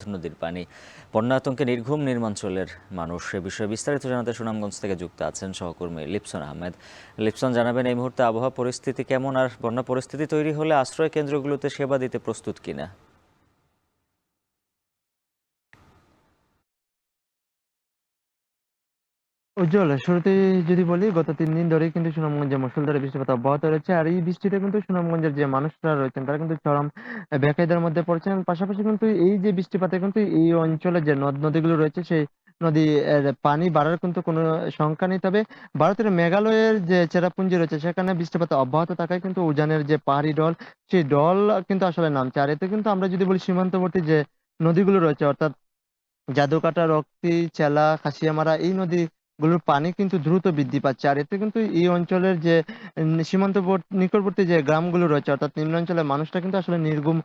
নদীর পানি বন্যা আতঙ্কে নির্ঘুম নির্মাঞ্চলের মানুষ। এ বিষয়ে বিস্তারিত জানাতে সুনামগঞ্জ থেকে যুক্ত আছেন সহকর্মী লিপসন আহমেদ। লিপসন, জানাবেন এই মুহূর্তে আবহাওয়া পরিস্থিতি কেমন, আর বন্যা পরিস্থিতি তৈরি হলে আশ্রয় কেন্দ্রগুলোতে সেবা দিতে প্রস্তুত কিনা? উজ্জ্বল, শুরুতেই যদি বলি, গত ৩ দিন ধরেই কিন্তু সুনামগঞ্জে মুষলধারে বৃষ্টিপাত অব্যাহত রয়েছে। আর এই বৃষ্টিতে কিন্তু সুনামগঞ্জের যে মানুষরা রয়েছেন তারা কিন্তু চরম বেকায়দার মধ্যে পড়েছেন। পাশাপাশি কিন্তু এই যে বৃষ্টিপাতে কিন্তু এই অঞ্চলে যে নদ-নদীগুলো রয়েছে সেই নদী এর পানি বাড়ার কিন্তু কোনো শঙ্কা নেই। তবে ভারতের মেঘালয়ের যে চেরাপুঞ্জি রয়েছে সেখানে বৃষ্টিপাত অব্যাহত থাকায় কিন্তু উজানের যে পাহাড়ি ঢল, সেই ঢল কিন্তু আসলে নামছে। আর এতে কিন্তু আমরা যদি বলি সীমান্তবর্তী যে নদীগুলো রয়েছে, অর্থাৎ জাদুকাটা, রক্তি, চেলা, খাসিয়ামারা এই নদীগুলোর পানি কিন্তু দ্রুত বৃদ্ধি পাচ্ছে। আর এতে কিন্তু এই অঞ্চলের যে নিকটবর্তী যে গ্রামগুলো রয়েছে, অর্থাৎ নিম্নাঞ্চলের মানুষরা কিন্তু আসলে নির্ঘুম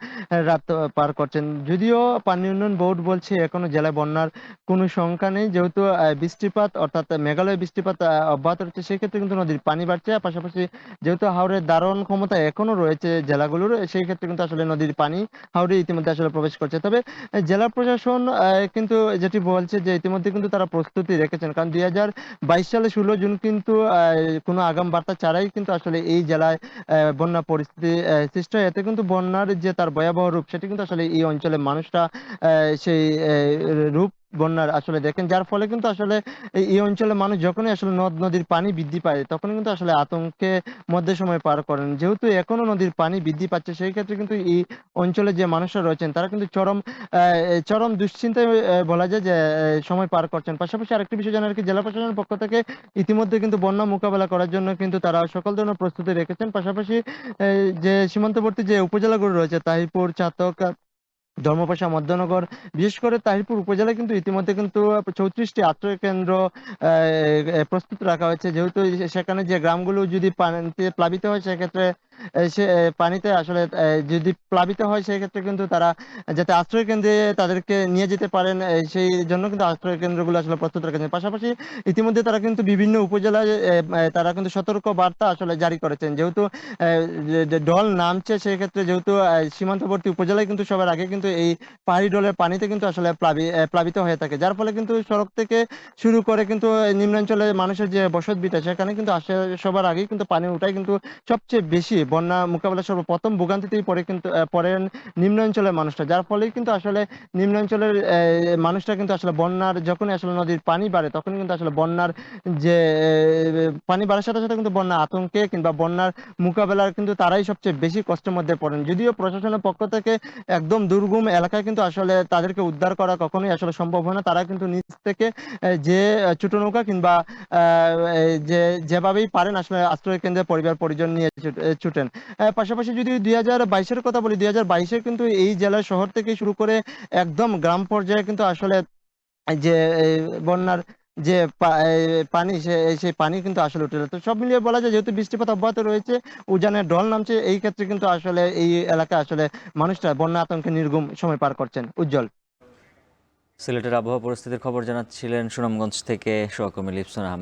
রাত পার করছেন। যদিও পানি উন্নয়ন বোর্ড বলছে এখনো জেলায় বন্যার কোনো শঙ্কা নেই। যেহেতু বৃষ্টিপাত, অর্থাৎ মেঘালয়ে বৃষ্টিপাত অব্যাহত রয়েছে, সেক্ষেত্রে কিন্তু নদীর পানি বাড়ছে। আর পাশাপাশি যেহেতু হাওরের ধারণ ক্ষমতা এখনো রয়েছে জেলাগুলোর, সেই ক্ষেত্রে কিন্তু আসলে নদীর পানি হাওরে ইতিমধ্যে আসলে প্রবেশ করছে। তবে জেলা প্রশাসন কিন্তু যেটি বলছে যে ইতিমধ্যে কিন্তু তারা প্রস্তুতি রেখেছেন। কারণ ২০২২ সালে ১৬ জুন কিন্তু কোনো আগাম বার্তা ছাড়াই কিন্তু আসলে এই জেলায় বন্যা পরিস্থিতি সৃষ্টি হয়। এতে কিন্তু বন্যার যে তার ভয়াবহ রূপ সেটি কিন্তু আসলে এই অঞ্চলের মানুষরা সেই রূপ বন্যার আসলে দেখেন। যার ফলে কিন্তু আসলে এই অঞ্চলের মানুষ যখনই আসলে নদ-নদীর পানি বৃদ্ধি পায় তখনই কিন্তু আসলে আতঙ্কে মধ্যে সময় পার করেন। যেহেতু এখনো নদীর পানি বৃদ্ধি পাচ্ছে, সেই ক্ষেত্রে কিন্তু এই অঞ্চলে যে মানুষরা রয়েছেন তারা কিন্তু চরম দুশ্চিন্তায় বলা যায় যে সময় পার করছেন। পাশাপাশি আরেকটি বিষয় জানার জেলা প্রশাসনের পক্ষ থেকে ইতিমধ্যে কিন্তু বন্যা মোকাবেলা করার জন্য কিন্তু তারা সকল ধরনের প্রস্তুতি রেখেছেন। পাশাপাশি যে সীমান্তবর্তী যে উপজেলাগুলো রয়েছে তাহিরপুর, চাতক, ধর্মপাশা, মধ্যনগর, বিশেষ করে তাহিরপুর উপজেলায় কিন্তু ইতিমধ্যে কিন্তু ৩৪ টি আশ্রয় কেন্দ্র প্রস্তুত রাখা হয়েছে। যেহেতু সেখানে যে গ্রামগুলো যদি পানিতে প্লাবিত হয় সেক্ষেত্রে সে পানিতে আসলে যদি প্লাবিত হয় সেক্ষেত্রে কিন্তু তারা যাতে আশ্রয় কেন্দ্রে তাদেরকে নিয়ে যেতে পারেন, সেই জন্য কিন্তু আশ্রয় কেন্দ্রগুলো আসলে প্রস্তুত রেখেছেন। পাশাপাশি ইতিমধ্যে তারা কিন্তু বিভিন্ন উপজেলায় তারা কিন্তু সতর্ক বার্তা আসলে জারি করেছেন। যেহেতু যে ঢল নামছে সেক্ষেত্রে যেহেতু সীমান্তবর্তী উপজেলায় কিন্তু সবার আগে কিন্তু এই পাহাড়ি ঢলের পানিতে কিন্তু আসলে প্লাবিত হয়ে থাকে। যার ফলে কিন্তু সড়ক থেকে শুরু করে কিন্তু নিম্নাঞ্চলে মানুষের যে বসতভিটা সেখানে কিন্তু সবার আগেই কিন্তু পানি উঠাই কিন্তু সবচেয়ে বেশি বন্যা মোকাবেলা সর্বপ্রথম ভোগান্তিতেই পড়ে কিন্তু পড়েন নিম্নাঞ্চলের মানুষরা। যার ফলেই কিন্তু আসলে নিম্নাঞ্চলের মানুষরা কিন্তু আসলে বন্যার যখনই আসলে নদীর পানি বাড়ে তখনই কিন্তু আসলে বন্যার যে পানি বাড়ার সাথে সাথে কিন্তু বন্যা আতঙ্কে কিংবা বন্যার মোকাবেলার কিন্তু তারাই সবচেয়ে বেশি কষ্টের মধ্যে পড়েন। যদিও প্রশাসনের পক্ষ থেকে একদম দুর্গম এলাকায় কিন্তু আসলে তাদেরকে উদ্ধার করা কখনোই আসলে সম্ভব হয় না। তারা কিন্তু নিচ থেকে যে ছোট নৌকা কিংবা যে যেভাবেই পারেন আসলে আশ্রয় কেন্দ্রে পরিবার পরিজন নিয়ে ছুটেন। পাশাপাশি যদি ২০২২-এর কথা বলি, ২০২২-এ কিন্তু এই জেলার শহর থেকে শুরু করে একদম গ্রাম পর্যায়ে কিন্তু আসলে যে বন্যার যে পানি সেই পানি কিন্তু আসলে উঠে যায়। তো সব মিলিয়ে বলা যায় যেহেতু বৃষ্টিপাত অব্যাহত রয়েছে, উজানের ঢল নামছে, এই ক্ষেত্রে কিন্তু আসলে এই এলাকায় আসলে মানুষরা বন্যা আতঙ্কে নির্ঘুম সময় পার করছেন। উজ্জ্বল। সিলেটের আবহাওয়া পরিস্থিতির খবর জানাচ্ছিলেন সুনামগঞ্জ থেকে সহকর্মী লিপসন আহমেদ।